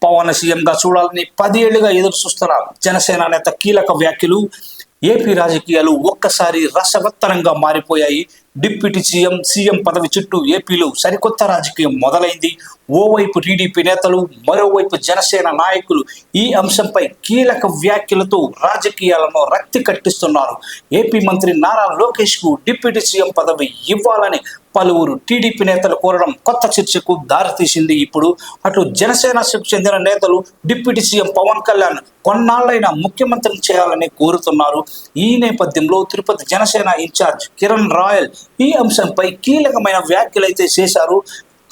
పవన్ సీఎంగా చూడాలని 10 ఏళ్లుగా ఎదురు చూస్తున్న జనసేన నేత కీలక వ్యాఖ్యలు. ఏపీ రాజకీయాలు ఒక్కసారి రసవత్తరంగా మారిపోయాయి. డిప్యూటీ సీఎం పదవి చుట్టూ ఏపీలో సరికొత్త రాజకీయం మొదలైంది. ఓవైపు టీడీపీ నేతలు, మరోవైపు జనసేన నాయకులు ఈ అంశంపై కీలక వ్యాఖ్యలతో రాజకీయాలను రక్తి కట్టిస్తున్నారు. ఏపీ మంత్రి నారా లోకేష్ కు డిప్యూటీ సీఎం పదవి ఇవ్వాలని పలువురు టీడీపీ నేతలు కోరడం కొత్త చర్చకు దారితీసింది. ఇప్పుడు అటు జనసేనకు చెందిన నేతలు డిప్యూటీ సీఎం పవన్ కళ్యాణ్ కొన్నాళ్లైనా ముఖ్యమంత్రిని చేయాలని కోరుతున్నారు. ఈ నేపథ్యంలో తిరుపతి జనసేన ఇన్ఛార్జ్ కిరణ్ రాయల్ ఈ అంశంపై కీలకమైన వ్యాఖ్యలైతే చేశారు.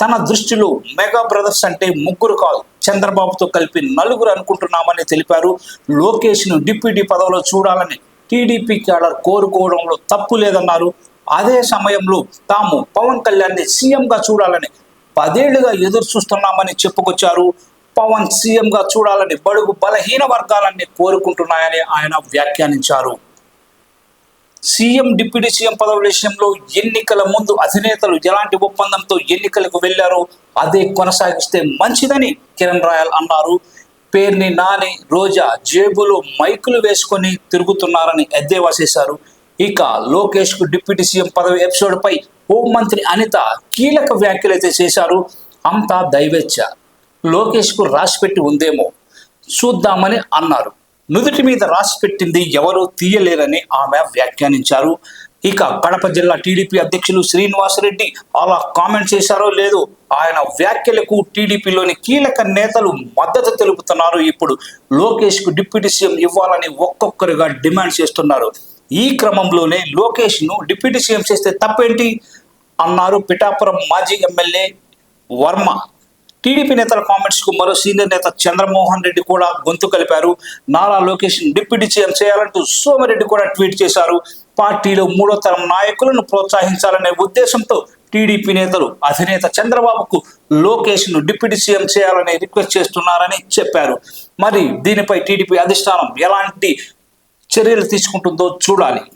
తన దృష్టిలో మెగా బ్రదర్స్ అంటే ముగ్గురు కాదు, చంద్రబాబుతో కలిపి 4 అనుకుంటున్నామని తెలిపారు. లోకేష్ ను డిప్యూటీ పదవిలో చూడాలని టీడీపీ క్యాడర్ కోరుకోవడంలో తప్పు లేదన్నారు. అదే సమయంలో తాము పవన్ కళ్యాణ్ని సీఎంగా చూడాలని 10 ఏళ్లుగా ఎదురు చూస్తున్నామని చెప్పుకొచ్చారు. పవన్ సీఎంగా చూడాలని బడుగు బలహీన వర్గాలన్నీ కోరుకుంటున్నాయని ఆయన వ్యాఖ్యానించారు. సీఎం డిప్యూటీ సీఎం పదవుల విషయంలో ఎన్నికల ముందు అధినేతలు ఎలాంటి ఒప్పందంతో ఎన్నికలకు వెళ్లారో అదే కొనసాగిస్తే మంచిదని కిరణ్ రాయల్ అన్నారు. పేర్ని నాని, రోజా జేబులో మైకులు వేసుకొని తిరుగుతున్నారని ఎద్దేవా చేశారు. ఇక లోకేష్ కు డిప్యూటీ సీఎం పదవి ఎపిసోడ్ పై హోంమంత్రి అనిత కీలక వ్యాఖ్యలైతే చేశారు. అంతా దైవేచ్ఛ, లోకేష్ కు రాసిపెట్టి ఉందేమో చూద్దామని అన్నారు. నుదుటి మీద రాసి పెట్టింది ఎవరూ తీయలేరని ఆమె వ్యాఖ్యానించారు. ఇక కడప జిల్లా టీడీపీ అధ్యక్షులు శ్రీనివాసరెడ్డి అలా కామెంట్ చేశారో లేదో ఆయన వ్యాఖ్యలకు టీడీపీలోని కీలక నేతలు మద్దతు తెలుపుతున్నారు. ఇప్పుడు లోకేష్ కు డిప్యూటీ సీఎం ఇవ్వాలని ఒక్కొక్కరుగా డిమాండ్ చేస్తున్నారు. ఈ క్రమంలోనే లోకేష్ ను డిప్యూటీ సీఎం చేస్తే తప్పేంటి అన్నారు పిఠాపురం మాజీ ఎమ్మెల్యే వర్మ. టీడీపీ నేతల కామెంట్స్ కు మరో సీనియర్ నేత చంద్రమోహన్ రెడ్డి కూడా గొంతు కలిపారు. నారా లోకేష్ డిప్యూటీ సీఎం చేయాలంటూ సోమిరెడ్డి కూడా ట్వీట్ చేశారు. పార్టీలో 3వ తరం నాయకులను ప్రోత్సహించాలనే ఉద్దేశంతో టీడీపీ నేతలు అధినేత చంద్రబాబుకు లోకేష్ ను డిప్యూటీ సీఎం చేయాలని రిక్వెస్ట్ చేస్తున్నారని చెప్పారు. మరి దీనిపై టీడీపీ అధిష్టానం ఎలాంటి చర్యలు తీసుకుంటుందో చూడాలి.